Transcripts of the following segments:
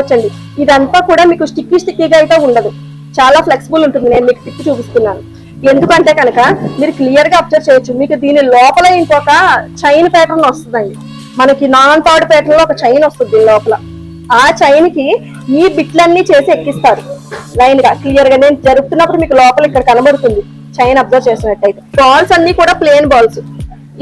చూడొచ్చండి. ఇదంతా కూడా మీకు స్టిక్కీగా అయితే ఉండదు, చాలా ఫ్లెక్సిబుల్ ఉంటుంది. నేను మీకు తిప్పి చూపిస్తున్నాను. ఎందుకంటే కనుక మీరు క్లియర్ గా అబ్జర్వ్ చేయొచ్చు. మీకు దీని లోపల ఇంకొక చైన్ ప్యాటర్న్ వస్తుందండి. మనకి నాన్ థర్డ్ ప్యాటర్న్ లో ఒక చైన్ వస్తుంది లోపల. ఆ చైన్ కి ఈ బిట్లన్నీ చేసి ఎక్కిస్తారు లైన్ గా. క్లియర్ గా నేను జరుపుతున్నప్పుడు మీకు లోపల ఇక్కడ కనబడుతుంది చైన్ అబ్జర్వ్ చేసినట్టయితే. బాల్స్ అన్ని కూడా ప్లేన్ బాల్స్.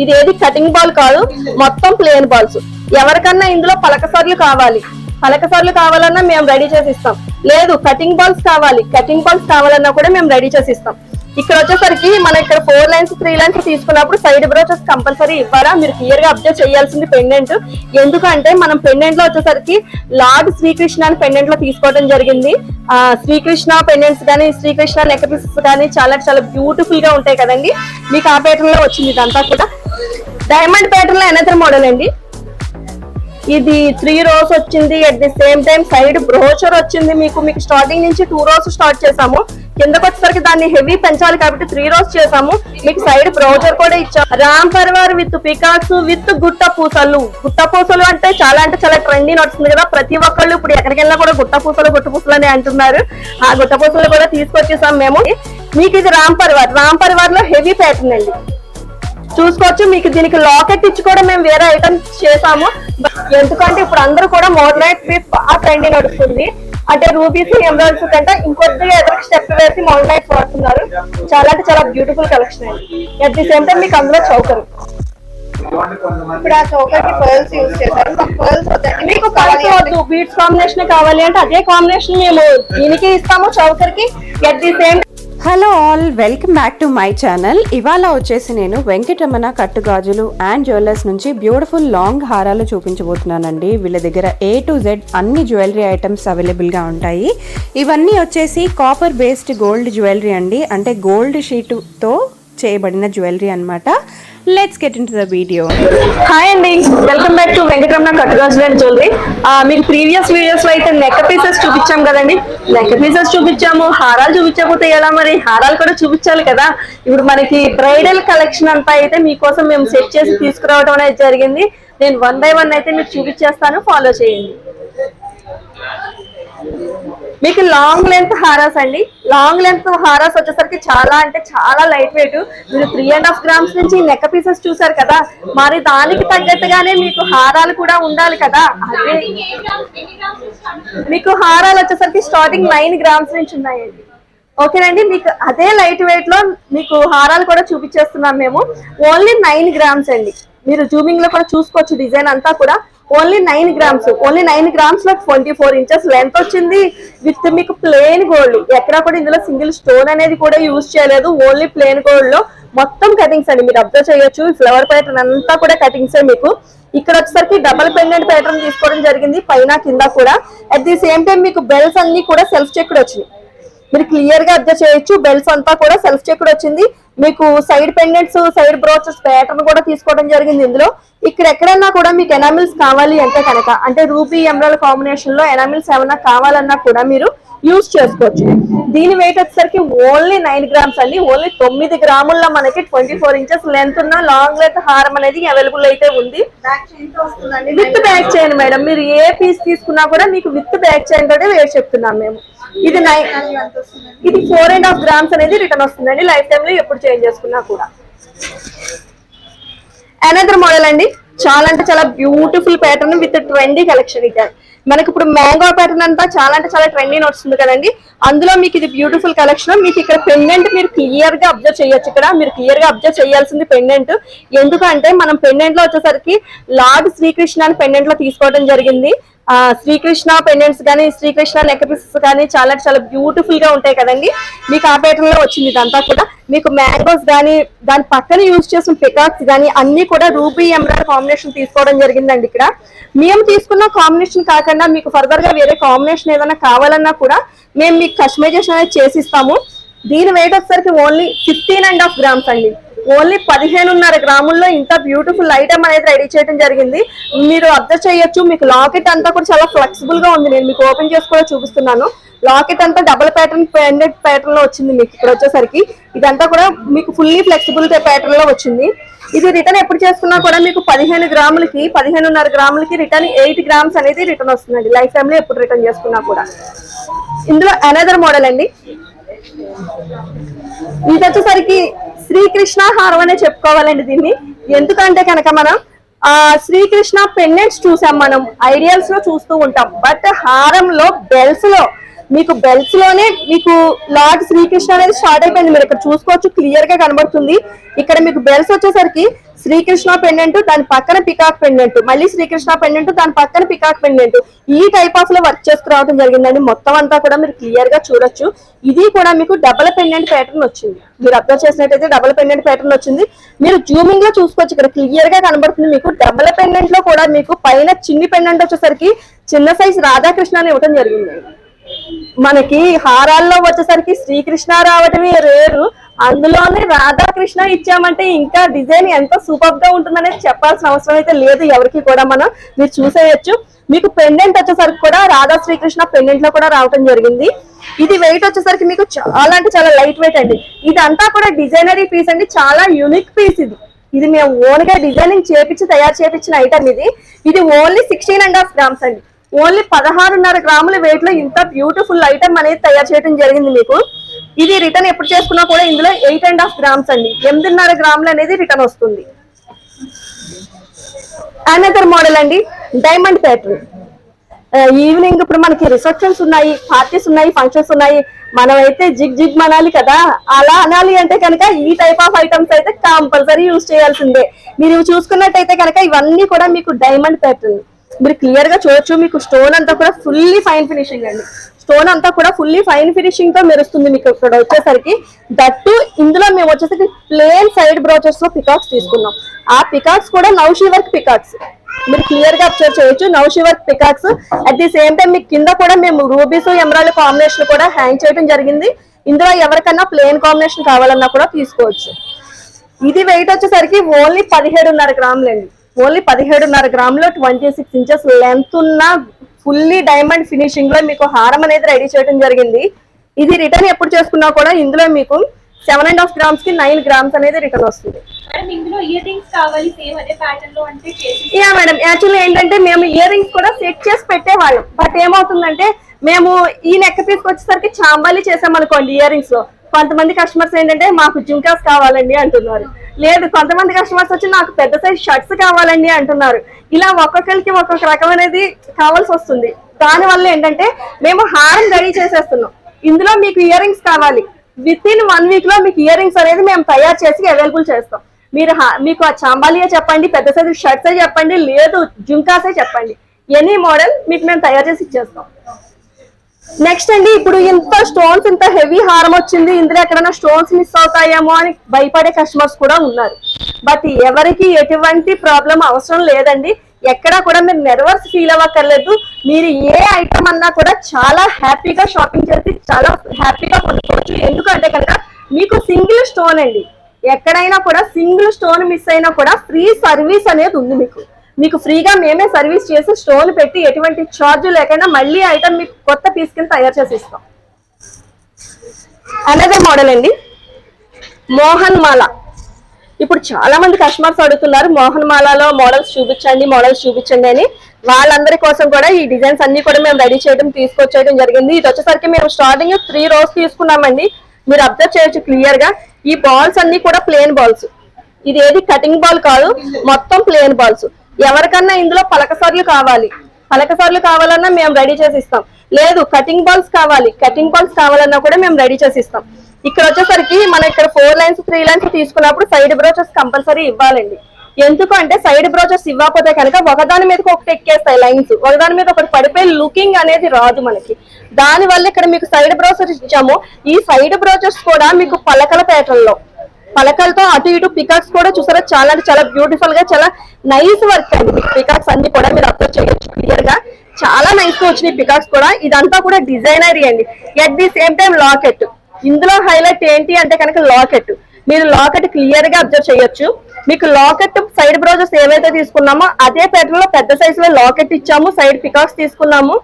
ఇది ఏది కటింగ్ బాల్ కాదు, మొత్తం ప్లేన్ బాల్స్. ఎవరికన్నా ఇందులో పలకసర్లు కావాలన్నా మేము రెడీ చేసి ఇస్తాం. లేదు కటింగ్ బాల్స్ కావాలన్నా కూడా మేము రెడీ చేసి ఇస్తాం. ఇక్కడ వచ్చేసరికి మన ఇక్కడ 4 లైన్స్ 3 లైన్స్ తీసుకున్నప్పుడు సైడ్ బ్రోచెస్ కంపల్సరీ ఇవ్వరా. మీరు క్లియర్ గా అబ్జర్వ్ చేయాల్సింది పెండెంట్. ఎందుకంటే మనం పెండెంట్ లో వచ్చేసరికి లార్డ్ శ్రీకృష్ణ అని పెండెంట్ లో తీసుకోవడం జరిగింది. శ్రీకృష్ణ పెండెంట్స్ కానీ, శ్రీకృష్ణ నెక్ పీసెస్ కానీ చాలా చాలా బ్యూటిఫుల్ గా ఉంటాయి కదండి. మీకు ఆ ప్యాటర్న్ లో వచ్చింది. ఇదంతా కూడా డైమండ్ ప్యాటర్న్ లో ఎనదర్ మోడల్ అండి. ఇది 3 rows వచ్చింది. At the same time side brochure వచ్చింది. మీకు స్టార్టింగ్ నుంచి 2 rows స్టార్ట్ చేసాము. కిందకి వచ్చేసరికి దాన్ని హెవీ పెంచాలి కాబట్టి 3 rows చేసాము. మీకు సైడ్ బ్రోచర్ కూడా ఇచ్చాము. Ram Parivar with peacocks with గుట్ట పూసలు అంటే చాలా ట్రెండీ నడుస్తుంది కదా. ప్రతి ఒక్కళ్ళు ఇప్పుడు ఎక్కడికి వెళ్ళినా కూడా గుట్ట పూసలు అని అంటున్నారు. ఆ గుట్ట పూసలు కూడా తీసుకొచ్చేసాం మేము. మీకు ఇది రామ్ పర్వార్ లో హెవీ ప్యాటర్న్ అండి. చూసుకోవచ్చు. మీకు దీనికి లాకెట్ ఇచ్చి కూడా మేము వేరే ఐటమ్స్ చేసాము. ఎందుకంటే ఇప్పుడు అందరూ కూడా మోడర్నైట్ పీస్ బాగా ట్రెండింగ్ నడుస్తుంది. అంటే రూబీస్ ఎమరాల్డ్స్ కంటే ఇంకొద్దిగా ఎదురు స్టెప్ వేసి మోడర్నైట్ వాడుతున్నారు. చాలా బ్యూటిఫుల్ కలెక్షన్ అండి. అట్ ది సేమ్ టైం మీకు అందులో చౌకరు. ఇప్పుడు ఆ చౌకర్ కి పర్ల్స్ యూజ్ చేశారు. పర్ల్స్ మీకు వద్దు, బీట్స్ కాంబినేషన్ కావాలి అంటే అదే కాంబినేషన్ మేము దీనికి ఇస్తాము చౌకర్ కి. At the same hello all, welcome back to my channel. ఇవాళ వచ్చేసి నేను వెంకటరమణ కట్టుగాజులు అండ్ జ్యువెలర్స్ నుంచి బ్యూటిఫుల్ లాంగ్ హారాలు చూపించబోతున్నానండి. వీళ్ళ దగ్గర A to Z అన్ని జ్యువెలరీ ఐటమ్స్ అవైలబుల్గా ఉంటాయి. ఇవన్నీ వచ్చేసి కాపర్ బేస్డ్ గోల్డ్ జ్యువెలరీ అండి. అంటే గోల్డ్ షీటుతో చేయబడిన జ్యువెలరీ అనమాట. Let's get into the video. Hi అండి, వెల్కమ్ బ్యాక్ టు వెంకటరమణ కట్టుగాజులు అండ్ జ్యువెలరీ. మీకు ప్రీవియస్ వీడియోస్ లో అయితే నెక్ పీసెస్ చూపించాం కదండి. నెక్ పీసెస్ చూపించాము, హారాలు చూపించకపోతే ఎలా మరి, హారాలు కూడా చూపించాలి కదా. ఇప్పుడు మనకి బ్రైడల్ కలెక్షన్ అంతా అయితే మీకోసం మేము సెట్ చేసి తీసుకురావడం అనేది జరిగింది. నేను 1 by 1 అయితే మీకు చూపించేస్తాను, ఫాలో చేయండి. మీకు లాంగ్ లెంత్ హారాస్ అండి. లాంగ్ లెంత్ హారాస్ వచ్చేసరికి చాలా లైట్ వెయిట్. మీరు 3.5 grams నుంచి నెక్ పీసెస్ చూసారు కదా, మరి దానికి తగ్గట్టుగానే మీకు హారాలు కూడా ఉండాలి కదా. అదే మీకు హారాలు వచ్చేసరికి స్టార్టింగ్ 9 grams నుంచి ఉన్నాయండి. ఓకేనండి, మీకు అదే లైట్ వెయిట్ లో మీకు హారాలు కూడా చూపించేస్తున్నాం మేము. ఓన్లీ 9 grams అండి. మీరు జూమింగ్ లో కూడా చూసుకోవచ్చు. డిజైన్ అంతా కూడా ఓన్లీ 9 grams. ఓన్లీ 9 grams లో 24 inches లెంత్ వచ్చింది. విత్ మీకు ప్లెయిన్ గోల్డ్. ఎక్కడ కూడా ఇందులో సింగిల్ స్టోన్ అనేది కూడా యూజ్ చేయలేదు. ఓన్లీ ప్లెయిన్ గోల్డ్ లో మొత్తం కటింగ్స్ అండి. మీరు అబ్జర్వ్ చేయొచ్చు. ఫ్లవర్ ప్యాటర్న్ అంతా కూడా కటింగ్సే. మీకు ఇక్కడ వచ్చేసరికి డబుల్ పెండెంట్ ప్యాటర్న్ తీసుకోవడం జరిగింది, పైన కింద కూడా. అట్ ది సేమ్ టైం మీకు బెల్స్ అన్ని కూడా సెల్ఫ్ చెక్డ్ వచ్చినాయి. మీరు క్లియర్ గా అబ్జర్వ్ చేయొచ్చు. బెల్స్ అంతా కూడా సెల్ఫ్ చెక్డ్ వచ్చింది. మీకు side pendants, side brooches pattern కూడా తీసుకోవడం జరిగింది ఇందులో. ఇక్కడ ఎక్కడన్నా కూడా మీకు ఎనామిల్స్ కావాలి అంటే కనుక, అంటే రూబీ ఎమరాల్డ్ కాంబినేషన్ లో ఎనామిల్స్ ఏమన్నా కావాలన్నా కూడా మీరు యూజ్ చేసుకోవచ్చు. దీని వెయిట్ వచ్చేసరికి ఓన్లీ 9 grams అండి. ఓన్లీ 9 grams మనకి 24 inches లెంత్ ఉన్న లాంగ్ లెంత్ హారం అనేది అవైలబుల్ అయితే ఉంది. With back chain madam. మీరు ఏ పీస్ తీసుకున్నా కూడా మీకు విత్ బ్యాక్ చైన్ తోటే వేట్ చెప్తున్నాం మేము. ఇది 4.5 grams అనేది రిటర్న్ వస్తుందండి లైఫ్ టైమ్ లో ఎప్పుడు చేంజ్ చేసుకున్నా కూడా. అనదర్ మోడల్ అండి. చాలా beautiful pattern with trendy collection. ఇది మనకి ఇప్పుడు మ్యాంగో ప్యాటర్న్ అంతా చాలా ట్రెండీ వస్తుంది కదండి. అందులో మీకు ఇది బ్యూటిఫుల్ కలెక్షన్. మీకు ఇక్కడ పెండెంట్ మీరు క్లియర్ గా అబ్జర్వ్ చేయొచ్చు. ఇక్కడ మీరు క్లియర్ గా అబ్జర్వ్ చేయాల్సింది పెండెంట్. ఎందుకంటే మనం పెండెంట్ లో వచ్చేసరికి లార్డ్ శ్రీకృష్ణ అని పెండెంట్ లో తీసుకోవడం జరిగింది. శ్రీకృష్ణ పెండెంట్స్ కానీ, శ్రీకృష్ణ నెక్ పీసెస్ కానీ చాలా బ్యూటిఫుల్ గా ఉంటాయి కదండి. మీకు ఆ ప్యాటర్న్ లో వచ్చింది. ఇదంతా కూడా మీకు మ్యాంగోస్ కానీ, దాని పక్కన యూజ్ చేసిన పికాక్స్ కానీ అన్ని కూడా రూబీ ఎమరాల్డ్ కాంబినేషన్ తీసుకోవడం జరిగిందండి. ఇక్కడ మేము తీసుకున్న కాంబినేషన్ కాకుండా మీకు ఫర్దర్ గా వేరే కాంబినేషన్ ఏదైనా కావాలన్నా కూడా మేము మీకు కస్టమైజేషన్ అనేది చేసిస్తాము. దీని వెయిట్ వచ్చేసరికి ఓన్లీ 15.5 grams అండి. ఓన్లీ 15.5 grams ఇంత బ్యూటిఫుల్ ఐటమ్ అనేది రెడీ చేయడం జరిగింది. మీరు అబ్జర్వ్ చేయొచ్చు. మీకు లాకెట్ అంతా కూడా చాలా ఫ్లెక్సిబుల్ గా ఉంది. నేను మీకు ఓపెన్ చేసి కూడా చూపిస్తున్నాను. లాకెట్ అంతా డబుల్ ప్యాటర్న్ పెండెంట్ ప్యాటర్న్ లో వచ్చింది మీకు. ఇక్కడ వచ్చేసరికి ఇదంతా కూడా మీకు ఫుల్లీ ఫ్లెక్సిబుల్ ప్యాటర్న్ లో వచ్చింది. ఇది రిటర్న్ ఎప్పుడు చేసుకున్నా కూడా మీకు 15 గ్రాములకి 15.5 గ్రాములకి రిటర్న్ 8 గ్రామ్స్ అనేది రిటర్న్ వస్తుందండి లైఫ్ టైమ్ లో ఎప్పుడు రిటర్న్ చేసుకున్నా కూడా. ఇందులో అనదర్ మోడల్ అండి, ఇది వచ్చేసరికి శ్రీకృష్ణ హారం అనే చెప్పుకోవాలండి దీన్ని. ఎందుకంటే కనుక మనం శ్రీకృష్ణ పెండెంట్స్ చూసాం, మనం ఐడియల్స్ లో చూస్తూ ఉంటాం. బట్ హారంలో బెల్ట్స్ లోనే మీకు లార్డ్ శ్రీకృష్ణ అనేది స్టార్ట్ అయిపోయింది. మీరు ఇక్కడ చూసుకోవచ్చు, క్లియర్ గా కనబడుతుంది. ఇక్కడ మీకు బెల్ట్స్ వచ్చేసరికి శ్రీకృష్ణ పెండెంట్, దాని పక్కన పికాక్ పెండెంట్, మళ్ళీ శ్రీకృష్ణ పెండెంట్, దాని పక్కన పికాక్ పెండెంట్, ఈ టైప్ ఆఫ్ లో వర్క్ చేసుకురావడం జరిగిందండి. మొత్తం అంతా కూడా మీరు క్లియర్ గా చూడొచ్చు. ఇది కూడా మీకు డబుల్ పెండెంట్ ప్యాటర్న్ వచ్చింది. మీరు అబ్జర్వ్ చేసినట్టయితే డబుల్ పెండెంట్ ప్యాటర్న్ వచ్చింది. మీరు జూమింగ్ లో చూసుకోవచ్చు, ఇక్కడ క్లియర్ గా కనబడుతుంది మీకు. డబుల్ పెండెంట్ లో కూడా మీకు పైన చిన్ని పెండెంట్ వచ్చేసరికి చిన్న సైజ్ రాధాకృష్ణ అని ఇవ్వడం జరిగింది. మనకి హారాల్లో వచ్చేసరికి శ్రీకృష్ణ రావటమే రేరు, అందులోనే రాధాకృష్ణ ఇచ్చామంటే ఇంకా డిజైన్ ఎంత సూపర్ గా ఉంటుందనేది చెప్పాల్సిన అవసరం అయితే లేదు ఎవరికి కూడా. మీరు చూసేయచ్చు. మీకు పెండెంట్ వచ్చేసరికి కూడా రాధా శ్రీకృష్ణ పెండెంట్ లో కూడా రావటం జరిగింది. ఇది వెయిట్ వచ్చేసరికి మీకు చాలా అంటే చాలా లైట్ వెయిట్ అండి. ఇదంతా కూడా డిజైనరీ పీస్ అండి, చాలా యూనిక్ పీస్ ఇది. ఇది మేము ఓన్ గా డిజైనింగ్ తయారు చేపించిన ఐటమ్ ఇది. ఇది ఓన్లీ 16.5 గ్రామ్స్ అండి. ఓన్లీ 16.5 గ్రాముల వెయిట్ లో ఇంత బ్యూటిఫుల్ ఐటమ్ అనేది తయారు చేయడం జరిగింది మీకు. ఇది రిటర్న్ ఎప్పుడు చేసుకున్నా కూడా ఇందులో 8.5 గ్రామ్స్ అండి, 8.5 గ్రాములు అనేది రిటర్న్ వస్తుంది. అనదర్ మోడల్ అండి, డైమండ్ ప్యాటర్న్. ఈవినింగ్ ఇప్పుడు మనకి రిసెప్షన్స్ ఉన్నాయి, పార్టీస్ ఉన్నాయి, ఫంక్షన్స్ ఉన్నాయి, మనం అయితే జిగ్ మనాలి కదా. అలా అనాలి అంటే కనుక ఈ టైప్ ఆఫ్ ఐటమ్స్ అయితే కంపల్సరీ యూజ్ చేయాల్సిందే. మీరు చూసుకున్నట్టయితే కనుక ఇవన్నీ కూడా మీకు డైమండ్ ప్యాటర్న్. మీరు క్లియర్ గా చూడొచ్చు. మీకు స్టోన్ అంతా కూడా ఫుల్లీ ఫైన్ ఫినిషింగ్ అండి. స్టోన్ అంతా కూడా ఫుల్లీ ఫైన్ ఫినిషింగ్ తో మెరుస్తుంది మీకు. ఇక్కడ వచ్చేసరికి దట్టు ఇందులో మేము వచ్చేసరికి ప్లేన్ సైడ్ బ్రోచెస్ లో పికాక్స్ తీసుకున్నాం. ఆ పికాక్స్ కూడా నౌషీ వర్క్ పికాక్స్. మీరు క్లియర్ గా అబ్జర్వ్ చేయొచ్చు, నౌషీ work peacocks. At the same time మీకు కింద కూడా మేము రూబీస్ ఎమరాల్డ్ కాంబినేషన్ కూడా హ్యాంగ్ చేయడం జరిగింది. ఇందులో ఎవరికన్నా ప్లేన్ కాంబినేషన్ కావాలన్నా కూడా తీసుకోవచ్చు. ఇది వెయిట్ వచ్చేసరికి ఓన్లీ 17.5 గ్రాములు అండి. ఓన్లీ 17.5 గ్రాములో 26 ఇంచెస్ లెంత్ ఉన్న ఫుల్లీ డైమండ్ ఫినిషింగ్ లో మీకు హారం అనేది రెడీ చేయడం జరిగింది. ఇది రిటర్న్ ఎప్పుడు చేసుకున్నా కూడా ఇందులో మీకు 7.5 గ్రామ్స్ కి 9 గ్రామ్స్ అనేది రిటర్న్ వస్తుంది. యా మేడం, యాక్చువల్లీ ఏంటంటే మేము ఇయర్ రింగ్స్ కూడా సెట్ చేసి పెట్టేవాళ్ళం. బట్ ఏమవుతుందంటే మేము ఈ నెక్ పీస్ వచ్చేసరికి చాంబాలి చేసామనుకోండి ఇయర్ రింగ్స్ లో, కొంతమంది కస్టమర్స్ ఏంటంటే మాకు జుంకాస్ కావాలండి అంటున్నారు. లేదు, కొంతమంది కస్టమర్స్ వచ్చి నాకు పెద్ద సైజ్ షర్ట్స్ కావాలండి అంటున్నారు. ఇలా ఒక్కొక్కరికి ఒక్కొక్క రకమైనది కావాల్సి వస్తుంది. దానివల్ల ఏంటంటే మేము హారం రెడీ చేసేస్తున్నాం. ఇందులో మీకు ఇయర్ రింగ్స్ కావాలి, విత్ ఇన్ 1 వీక్ లో మీకు ఇయర్ రింగ్స్ అనేది మేము తయారు చేసి అవైలబుల్ చేస్తాం. మీకు ఆ చాంబాలియే చెప్పండి, పెద్ద సైజు షర్ట్సే చెప్పండి, లేదు జుంకాసే చెప్పండి, ఎనీ మోడల్ మీకు మేము తయారు చేసి ఇచ్చేస్తాం. నెక్స్ట్ అండి, ఇప్పుడు ఇంత స్టోన్స్, ఇంత హెవీ హారం వచ్చింది, ఇందులో ఎక్కడైనా స్టోన్స్ మిస్ అవుతాయేమో అని భయపడే కస్టమర్స్ కూడా ఉన్నారు. బట్ ఎవరికి ఎటువంటి ప్రాబ్లం అవసరం లేదండి. ఎక్కడా కూడా మీరు నెర్వస్ ఫీల్ అవ్వక్కర్లేదు. మీరు ఏ ఐటమ్ అన్నా కూడా చాలా హ్యాపీగా షాపింగ్ చేసి చాలా హ్యాపీగా కొనుక్కోవచ్చు. ఎందుకంటే కనుక మీకు సింగిల్ స్టోన్ అండి. ఎక్కడైనా కూడా సింగిల్ స్టోన్ మిస్ అయినా కూడా ఫ్రీ సర్వీస్ అనేది ఉంది మీకు ఫ్రీగా మేమే సర్వీస్ చేసి స్టోన్ పెట్టి ఎటువంటి ఛార్జ్ లేకుండా మళ్ళీ ఐటమ్ మీకు కొత్త పీస్ కింద తయారు చేసి ఇస్తాం. అనదర్ మోడల్ అండి, మోహన్ మాల. ఇప్పుడు చాలా మంది కస్టమర్స్ అడుగుతున్నారు మోహన్ మాలలో మోడల్స్ చూపించండి అని. వాళ్ళందరి కోసం కూడా ఈ డిజైన్స్ అన్ని కూడా మేము రెడీ చేయడం తీసుకొచ్చేయడం జరిగింది. ఇది వచ్చేసరికి మేము స్టార్టింగ్ 3 rows తీసుకున్నామండి. మీరు అబ్జర్వ్ చేయొచ్చు క్లియర్ గా. ఈ బాల్స్ అన్ని కూడా ప్లేన్ బాల్స్. ఇది ఏది కటింగ్ బాల్ కాదు, మొత్తం ప్లేన్ బాల్స్. ఎవరికన్నా ఇందులో పలకసార్లు కావాలన్నా మేము రెడీ చేసి ఇస్తాం. లేదు కటింగ్ బాల్స్ కావాలన్నా కూడా మేము రెడీ చేసి ఇస్తాం. ఇక్కడ వచ్చేసరికి మనం ఇక్కడ 4 lines 3 lines తీసుకున్నప్పుడు సైడ్ బ్రోచెస్ కంపల్సరీ ఇవ్వాలండి. ఎందుకంటే సైడ్ బ్రోచెస్ ఇవ్వకపోతే కనుక ఒకదాని మీద ఒకటి ఎక్కేస్తాయి లైన్స్, ఒకదాని మీద ఒకటి పడిపోయి లుకింగ్ అనేది రాదు మనకి. దాని వల్ల ఇక్కడ మీకు సైడ్ బ్రోచెస్ ఇచ్చాము. ఈ సైడ్ బ్రోచెస్ కూడా మీకు పలకల ప్యాటర్న్ లో, పలకలతో అటు ఇటు పికాక్స్ కూడా చూసారా, చాలా అంటే చాలా బ్యూటిఫుల్ గా చాలా నైస్ వర్క్ అండి. పికాక్స్ అన్ని కూడా మీరు అబ్జర్వ్ చేయొచ్చు క్లియర్ గా, చాలా నైస్ గా వచ్చినాయి పికాక్స్ కూడా. ఇదంతా కూడా డిజైనరీ అండి. At the same time locket. ఇందులో హైలైట్ ఏంటి అంటే కనుక లాకెట్. మీరు లాకెట్ క్లియర్ గా అబ్జర్వ్ చేయొచ్చు. మీకు లాకెట్ సైడ్ బ్రోచెస్ ఏవైతే తీసుకున్నామో అదే ప్యాటర్న్ లో పెద్ద సైజ్ లో లాకెట్ ఇచ్చాము, సైడ్ పికాక్స్ తీసుకున్నాము.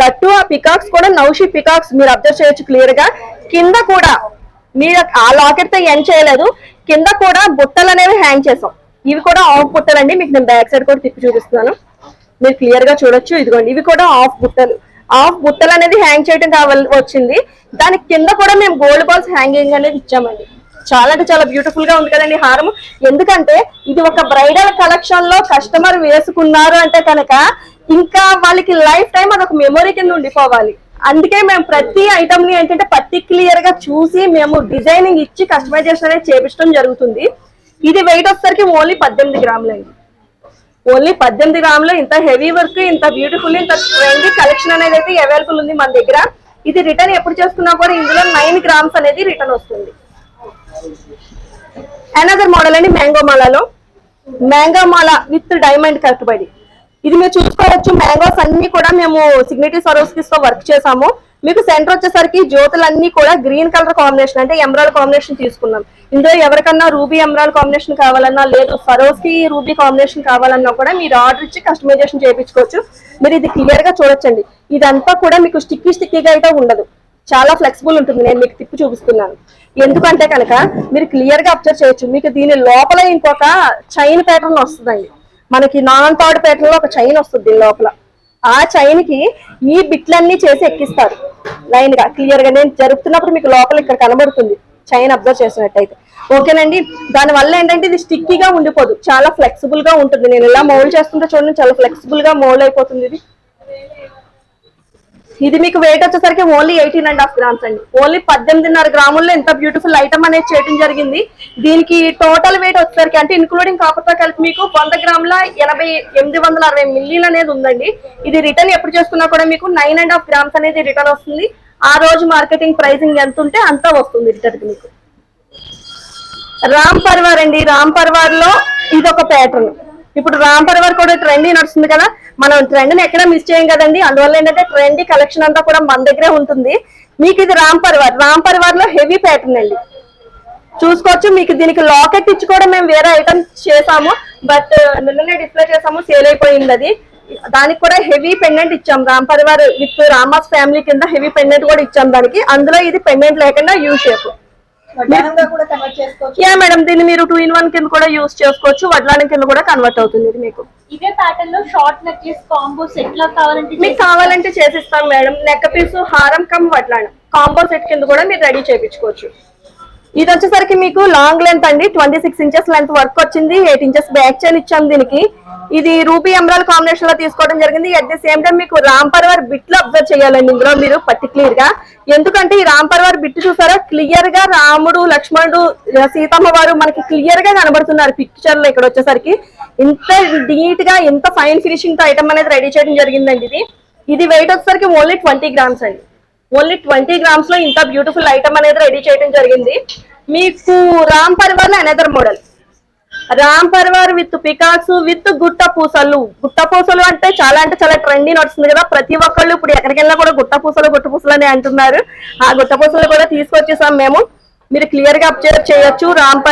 దట్టు ఆ పికాక్స్ కూడా నౌషి పికాక్స్ మీరు అబ్జర్వ్ చేయొచ్చు క్లియర్ గా. కింద కూడా మీరు ఆ లాకెట్ తో ఎండ్ చేయలేదు, కింద కూడా బుట్టలు అనేవి హ్యాంగ్ చేసాం. ఇవి కూడా ఆఫ్ బుట్టలండి, మీకు నేను బ్యాక్ సైడ్ కూడా తిప్పి చూపిస్తున్నాను, మీరు క్లియర్ గా చూడొచ్చు. ఇదిగోండి ఇవి కూడా ఆఫ్ బుట్టలు అనేది హ్యాంగ్ చేయడం వచ్చింది. దానికి కింద కూడా మేము గోల్డ్ బాల్స్ హ్యాంగింగ్ అనేది ఇచ్చామండి. చాలా అంటే చాలా బ్యూటిఫుల్ గా ఉంది కదండి హారం. ఎందుకంటే ఇది ఒక బ్రైడల్ కలెక్షన్ లో కస్టమర్ వేసుకున్నారు అంటే కనుక ఇంకా వాళ్ళకి లైఫ్ టైం అదొక మెమొరీ కింద ఉండిపోవాలి. అందుకే మేము ప్రతి ఐటమ్ ని ఏంటంటే పర్టిక్యులర్ గా చూసి మేము డిజైనింగ్ ఇచ్చి కస్టమైజేషన్ అనేది చేపించడం జరుగుతుంది. ఇది వెయిట్ వచ్చేసరికి ఓన్లీ 18 గ్రాములు అండి. ఓన్లీ 18 గ్రాములు. ఇంత హెవీ వర్క్, ఇంత బ్యూటిఫుల్, ఇంత ట్రెండీ కలెక్షన్ అనేది అయితే అవైలబుల్ ఉంది మన దగ్గర. ఇది రిటర్న్ ఎప్పుడు చేసుకున్నా కూడా ఇందులో 9 గ్రామ్స్ అనేది రిటర్న్ వస్తుంది. అనదర్ మోడల్ అండి మ్యాంగో మాల విత్ డైమండ్ కట్టుబడి. ఇది మీరు చూసుకోవచ్చు. మ్యాంగోస్ అన్ని కూడా మేము సిగ్నేటివ్ సరోస్కిస్ తో వర్క్ చేసాము. మీకు సెంటర్ వచ్చేసరికి జ్యోతులన్నీ కూడా గ్రీన్ కలర్ కాంబినేషన్ అంటే ఎమరాల్డ్ కాంబినేషన్ తీసుకున్నాం. ఇందులో ఎవరికన్నా రూబీ ఎమరాల్డ్ కాంబినేషన్ కావాలన్నా, లేదు సరోస్కి రూబీ కాంబినేషన్ కావాలన్నా కూడా మీరు ఆర్డర్ ఇచ్చి కస్టమైజేషన్ చేయించుకోవచ్చు. మీరు ఇది క్లియర్ గా చూడొచ్చండి. ఇదంతా కూడా మీకు స్టిక్కీగా అయితే ఉండదు, చాలా ఫ్లెక్సిబుల్ ఉంటుంది. నేను మీకు తిప్పి చూపిస్తున్నాను. ఎందుకంటే కనుక మీరు క్లియర్ గా అబ్జర్వ్ చేయొచ్చు. మీకు దీని లోపల ఇంకొక చైన్ ప్యాటర్న్ వస్తుందండి. మనకి నాన్ థర్డ్ ప్యాటర్న్ లో ఒక చైన్ వస్తుంది దీని లోపల. ఆ చైన్ కి ఈ బిట్లన్నీ చేసి ఎక్కిస్తారు లైన్ గా. క్లియర్ గా నేను జరుపుతున్నప్పుడు మీకు లోపల ఇక్కడ కనబడుతుంది చైన్ అబ్జర్వ్ చేసినట్టయితే. ఓకేనండి. దాని వల్ల ఏంటంటే ఇది స్టిక్కీగా ఉండిపోదు, చాలా ఫ్లెక్సిబుల్ గా ఉంటుంది. నేను ఇలా మోల్డ్ చేస్తుంటే చూడండి, చాలా ఫ్లెక్సిబుల్ గా మోల్డ్ అయిపోతుంది ఇది. ఇది మీకు వెయిట్ వచ్చేసరికి ఓన్లీ 18.5 గ్రామ్స్ అండి. ఓన్లీ 18.5 గ్రాముల్లో ఇంత బ్యూటిఫుల్ ఐటమ్ అనేది చేయడం జరిగింది. దీనికి టోటల్ వెయిట్ వచ్చేసరికి అంటే ఇన్క్లూడింగ్ కాపర్తో కలిపి మీకు 100 గ్రాముల 860 మిల్లీలు అనేది ఉందండి. ఇది రిటర్న్ ఎప్పుడు చేసుకున్నా కూడా మీకు 9.5 గ్రామ్స్ అనేది రిటర్న్ వస్తుంది. ఆ రోజు మార్కెటింగ్ ప్రైసింగ్ ఎంత ఉంటే అంతా వస్తుంది రిటర్న్ మీకు. రామ్ పర్వార్ అండి. రామ్ పర్వార్ లో ఇది ఒక ప్యాటర్న్. ఇప్పుడు రామ్ పర్వార్ కూడా ట్రెండీ నడుస్తుంది కదా, మనం ట్రెండ్ ని ఎక్కడ మిస్ చేయం కదండి. అందువల్ల ఏంటంటే ట్రెండీ కలెక్షన్ అంతా కూడా మన దగ్గరే ఉంటుంది. మీకు ఇది రామ్ పర్వార్ లో హెవీ ప్యాటర్న్ అండి, చూసుకోవచ్చు. మీకు దీనికి లాకెట్ ఇచ్చి కూడా మేము వేరే ఐటమ్ చేసాము, బట్ నిన్ననే డిస్ప్లే చేసాము, సేల్ అయిపోయింది అది. దానికి కూడా హెవీ పెండెంట్ ఇచ్చాం. రామ్ పర్వార్ విత్ రామాస్ ఫ్యామిలీ కింద హెవీ పెండెంట్ కూడా ఇచ్చాం దానికి. అందులో ఇది పెండెంట్ లేకుండా యూ షేప్. యా మేడం, దీన్ని మీరు 2-in-1 కింద కూడా యూస్ చేసుకోవచ్చు. వడ్లానం కింద కూడా కన్వర్ట్ అవుతుంది ఇది మీకు. ఇదే ప్యాటర్న్ లో షార్ట్ నెక్లెస్ కాంబో సెట్ లా కావాలంటే మీకు కావాలంటే చేసిస్తాం మేడం. నెక్ పీస్ హారం కమ్ వడ్లానం కాంబో సెట్ కింద కూడా మీరు రెడీ చేయించుకోవచ్చు. ఇది వచ్చేసరికి మీకు లాంగ్ లెంత్ అండి, 26 ఇంచెస్ లెంత్ వర్క్ వచ్చింది. 8 ఇంచెస్ బ్యాక్ చైన్ ఇచ్చాం దీనికి. ఇది రూబీ ఎమరాల్డ్ కాంబినేషన్ లో తీసుకోవడం జరిగింది. అట్ ది సేమ్ టైం మీకు రామ్ పర్వార్ బిట్లు అబ్జర్వ్ చేయాలండి ఇందులో మీరు పర్టికులర్ గా. ఎందుకంటే ఈ రామ్ పర్వార్ బిట్ చూసారా, క్లియర్ గా రాముడు, లక్ష్మణుడు, సీతమ్మ వారు మనకి క్లియర్ గా కనబడుతున్నారు పిక్చర్ లో. ఇక్కడ వచ్చేసరికి ఇంత నీట్ గా, ఇంత ఫైన్ ఫినిషింగ్ తో ఐటమ్ అనేది రెడీ చేయడం జరిగిందండి. ఇది వెయిట్ వచ్చేసరికి ఓన్లీ 20 గ్రామ్స్ అండి. ఓన్లీ 20 గ్రామ్స్ లో ఇంత బ్యూటిఫుల్ ఐటమ్ అనేది రెడీ చేయడం జరిగింది. మీకు రామ్ పర్వార్ లో another model Ram Parivar with peacocks with గుట్ట పూసలు అంటే చాలా ట్రెండీ నడుస్తుంది కదా. ప్రతి ఒక్కళ్ళు ఇప్పుడు ఎక్కడికి వెళ్ళినా కూడా గుట్ట పూసలు అని అంటున్నారు. ఆ గుట్ట పూసలు కూడా తీసుకొచ్చేసాం మేము. మీరు క్లియర్ గా అబ్జర్వ్ చేయొచ్చు. రామ్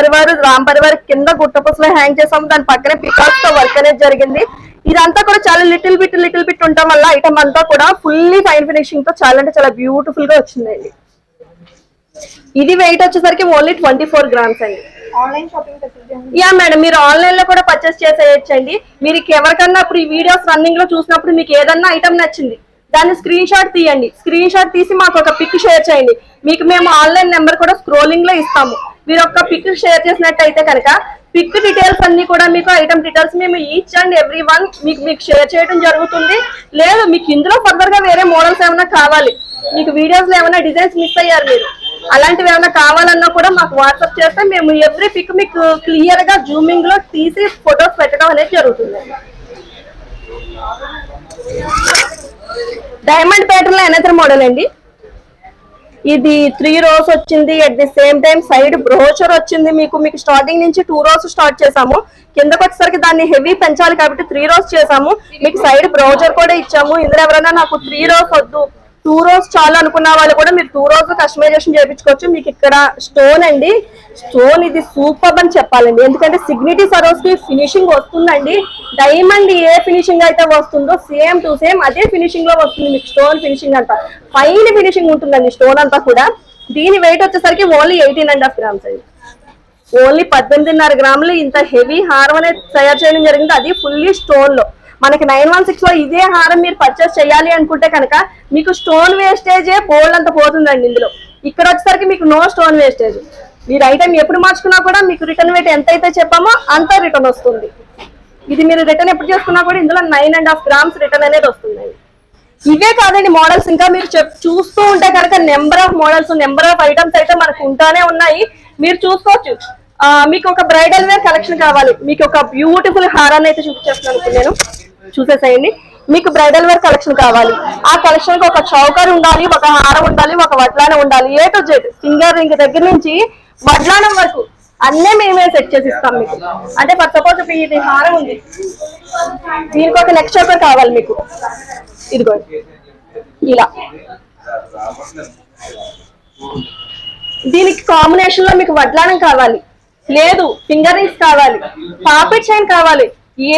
పర్వార్ కింద గుట్ట పూసలు హ్యాంగ్ చేసాము, దాని పక్కనే పికాక్స్ తో వర్క్ అనేది జరిగింది. ఇదంతా కూడా చాలా లిటిల్ బిట్ ఉండటం వల్ల ఐటమ్ అంతా కూడా ఫుల్లీ ఫైన్ ఫినిషింగ్ తో చాలా బ్యూటిఫుల్ గా వచ్చిందండి. ఇది వెయిట్ వచ్చేసరికి ఓన్లీ 24 గ్రామ్స్ అండి. Online shopping facility yeah madam, మీరు ఆన్లైన్ లో కూడా పర్చేస్ చేసేయచ్చండి. మీరు ఎవరికన్నా ఇప్పుడు ఈ వీడియోస్ రన్నింగ్ లో చూసినప్పుడు మీకు ఏదన్నా ఐటమ్ నచ్చింది, దాన్ని స్క్రీన్ షాట్ తీయండి. స్క్రీన్ షాట్ తీసి మాకు ఒక పిక్ షేర్ చేయండి. మీకు మేము ఆన్లైన్ నెంబర్ కూడా స్క్రోలింగ్ లో ఇస్తాము. మీరు ఒక పిక్ షేర్ చేసినట్టయితే కనుక పిక్ డీటెయిల్స్ అన్ని కూడా మీకు ఐటమ్ డీటెయిల్స్ మేము ఈచ్ అండ్ ఎవ్రీ వన్ మీకు షేర్ చేయడం జరుగుతుంది. లేదు మీకు ఇందులో ఫర్దర్ గా వేరే మోడల్స్ ఏమైనా కావాలి, మీకు వీడియోస్ లో ఏమైనా డిజైన్స్ మిస్ అయ్యారు మీరు, అలాంటివి ఏమైనా కావాలన్నా కూడా మాకు వాట్సాప్ చేస్తే మేము ఎవ్రీ పిక్ మీకు క్లియర్ గా జూమింగ్ లో తీసి ఫొటోస్ పెట్టడం అనేది జరుగుతుంది. డైమండ్ ప్యాటర్న్ లో అనదర్ మోడల్ అండి. ఇది 3 rows వచ్చింది. At the same time side brochure వచ్చింది. మీకు స్టార్టింగ్ నుంచి 2 rows స్టార్ట్ చేసాము. కిందకి వచ్చేసరికి దాన్ని హెవీ పెంచాలి కాబట్టి 3 rows చేసాము. మీకు సైడ్ బ్రోచర్ కూడా ఇచ్చాము. ఇందులో ఎవరైనా నాకు 3 rows వద్దు, 2 rows చాలు అనుకున్న వాళ్ళు కూడా మీరు 2 rows కస్టమైజేషన్ చేయించుకోవచ్చు. మీకు ఇక్కడ స్టోన్ అండి, స్టోన్ ఇది సూపర్ అని చెప్పాలండి. ఎందుకంటే సిగ్నిటీ సరోస్ కి ఫినిషింగ్ వస్తుందండి. డైమండ్ ఏ ఫినిషింగ్ అయితే వస్తుందో సేమ్ టు సేమ్ అదే ఫినిషింగ్ లో వస్తుంది మీకు. స్టోన్ ఫినిషింగ్ అంతా ఫైన్ ఫినిషింగ్ ఉంటుందండి స్టోన్ అంతా కూడా. దీని వెయిట్ వచ్చేసరికి ఓన్లీ 18.5 grams అండి. ఓన్లీ 18.5 grams ఇంత హెవీ హారం అనేది తయారు చేయడం జరిగింది, అది ఫుల్లీ స్టోన్ లో. మనకి 916 లో ఇదే హారం మీరు పర్చేస్ చేయాలి అనుకుంటే కనుక మీకు స్టోన్ వేస్టేజే బోల్డ్ అంత పోతుందండి ఇందులో. ఇక్కడ వచ్చేసరికి మీకు నో స్టోన్ వేస్టేజ్. మీరు ఐటమ్ ఎప్పుడు మార్చుకున్నా కూడా మీకు రిటర్న్ వెయిట్ ఎంత అయితే చెప్పామో అంత రిటర్న్ వస్తుంది. ఇది మీరు రిటర్న్ ఎప్పుడు చేసుకున్నా కూడా ఇందులో 9.5 grams రిటర్న్ అనేది వస్తుందండి. ఇవే కాదండి మోడల్స్, ఇంకా మీరు చూస్తూ ఉంటే కనుక number of models, number of items అయితే మనకు ఉంటానే ఉన్నాయి, మీరు చూసుకోవచ్చు. మీకు ఒక బ్రైడల్ వేర్ కలెక్షన్ కావాలి, మీకు ఒక బ్యూటిఫుల్ హారాన్ని అయితే చూపించేస్తున్నాను నేను, చూసేసేయండి. మీకు బ్రైడల్ వేర్ కలెక్షన్ కావాలి, ఆ కలెక్షన్ కి ఒక చౌకర్ ఉండాలి, ఒక హారం ఉండాలి, ఒక వడ్లానం ఉండాలి. A to Z finger ring దగ్గర నుంచి వడ్లానం వరకు అన్నీ మేమే సెట్ చేసి ఇస్తాం మీకు. అంటే ఫర్ సపోజ్ ఇది హారం ఉంది, దీనికి ఒక నెక్ చౌకర్ కావాలి మీకు, ఇదిగో ఇలా. దీనికి కాంబినేషన్ లో మీకు వడ్లానం కావాలి, లేదు ఫింగర్ రింగ్స్ కావాలి, పాపెట్ చైన్ కావాలి,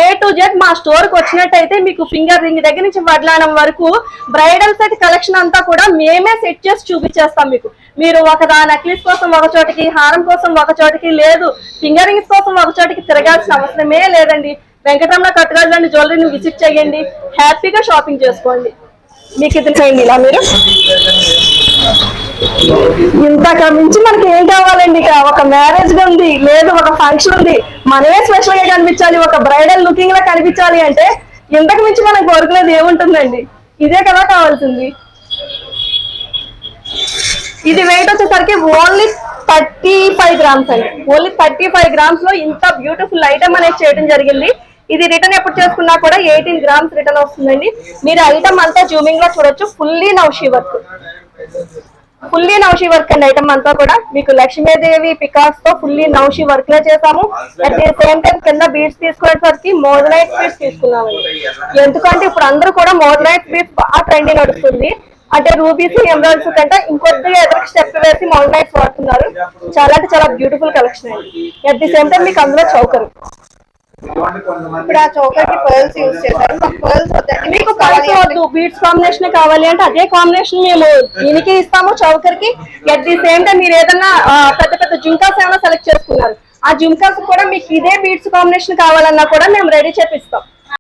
ఏ టు జెడ్ మా స్టోర్ కి వచ్చినట్టయితే మీకు ఫింగర్ రింగ్ దగ్గర నుంచి వడ్లానం వరకు బ్రైడల్ సెట్ కలెక్షన్ అంతా కూడా మేమే సెట్ చేసి చూపించేస్తాం మీకు. మీరు ఒక నెక్లెస్ కోసం ఒక చోటికి, హారం కోసం ఒక చోటికి, లేదు ఫింగర్ రింగ్స్ కోసం ఒక చోటికి తిరగాల్సిన అవసరమే లేదండి. వెంకటరమణ కట్టుగాజులని జ్యువెలరీని విజిట్ చేయండి, హ్యాపీగా షాపింగ్ చేసుకోండి. మీకు ఇది చేయండి ఇలా. మీరు ఇంతకు మించి మనకి ఏం కావాలండి? ఇక ఒక మ్యారేజ్ ఉంది, లేదు ఒక ఫంక్షన్ ఉంది, మనమే స్పెషల్ గా కనిపించాలి, ఒక బ్రైడల్ లుకింగ్ లా కనిపించాలి అంటే ఇంతకు మించి మనకు కోరుకునేది ఏముంటుందండి? ఇదే కదా కావాల్సింది. ఇది వెయిట్ వచ్చేసరికి ఓన్లీ 35 grams అండి. ఓన్లీ 35 grams లో ఇంత బ్యూటిఫుల్ ఐటమ్ అనేది చేయడం జరిగింది. ఇది రిటర్న్ ఎప్పుడు చేసుకున్నా కూడా 18 grams రిటర్న్ వస్తుందండి. మీరు ఐటమ్ అంతా జూమింగ్ లో చూడొచ్చు, ఫుల్లీ నౌషీ వర్క్, ఫుల్లీ నౌషీ వర్క్ అండి. ఐటమ్ అంతా కూడా మీకు లక్ష్మీదేవి పికాక్స్ తో ఫుల్లీ నౌషీ వర్క్ లో చేసాము. అట్ ది సేమ్ టైం కింద బీడ్స్ తీసుకునేసరికి మోడలైట్ బీడ్స్ తీసుకున్నామండి. ఎందుకంటే ఇప్పుడు అందరూ కూడా మోడలైట్ బీడ్స్ బాగా ట్రెండింగ్ నడుస్తుంది. అంటే రూబీస్, ఎమరాల్డ్స్ కంటే ఇంకొద్దిగా ఎదురు స్టెప్ వేసి మోడలైట్స్ వాడుతున్నారు. చాలా అంటే చాలా బ్యూటిఫుల్ కలెక్షన్ అండి. అట్ ది సేమ్ టైం మీకు అందులో చౌకర్, ఇప్పుడు ఆ చౌకర్ కి పర్ల్స్ యూజ్ చేశారు. మీకు పర్ల్స్ వద్దు, బీడ్స్ కాంబినేషన్ కావాలి అంటే అదే కాంబినేషన్ మేము దీనికి ఇస్తాము చౌకర్ కి. అట్ ది సేమ్ టైం మీరు ఏదన్నా పెద్ద పెద్ద జుంకాస్ ఏమైనా సెలెక్ట్ చేసుకున్నారు, ఆ జుంకాస్ కూడా మీకు ఇదే బీడ్స్ కాంబినేషన్ కావాలన్నా కూడా మేము రెడీ చేపిస్తాం.